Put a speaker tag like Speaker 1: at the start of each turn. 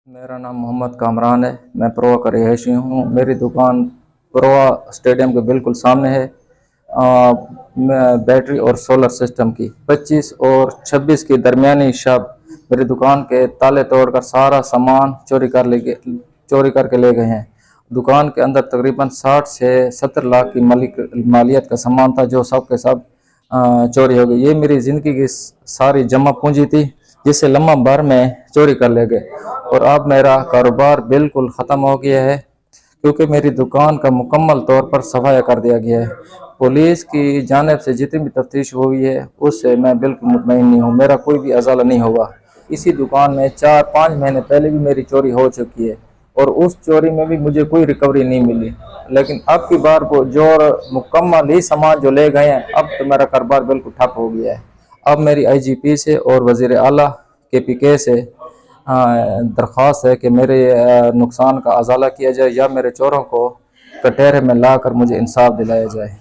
Speaker 1: मेरा नाम मोहम्मद कामरान है। मैं प्रोवा का रिहायशी हूँ। मेरी दुकान प्रोवा स्टेडियम के बिल्कुल सामने है। बैटरी और सोलर सिस्टम की 25 और 26 की दरमियानी शब मेरी दुकान के ताले तोड़कर सारा सामान चोरी करके ले गए हैं। दुकान के अंदर तकरीबन 60 से 70 लाख की मालियत का सामान था, जो सब के सब चोरी हो गई। ये मेरी ज़िंदगी की सारी जमा पूंजी थी, जिसे लम्हा भर में चोरी कर ले गए और अब मेरा कारोबार बिल्कुल ख़त्म हो गया है, क्योंकि मेरी दुकान का मुकम्मल तौर पर सफाया कर दिया गया है। पुलिस की जानिब से जितनी भी तफ्तीश हुई है उससे मैं बिल्कुल मुतमईन नहीं हूँ। मेरा कोई भी अज़ाला नहीं हुआ। इसी दुकान में 4-5 महीने पहले भी मेरी चोरी हो चुकी है और उस चोरी में भी मुझे कोई रिकवरी नहीं मिली। लेकिन अब की बार वो जो मुकम्मल ही सामान जो ले गए हैं, अब तो मेरा कारोबार बिल्कुल ठप हो गया है। अब मेरी IGP से और वज़ीर आला KPK से दरख्वास्त है कि मेरे नुकसान का अज़ाला किया जाए या मेरे चोरों को कटहरे में लाकर मुझे इंसाफ दिलाया जाए।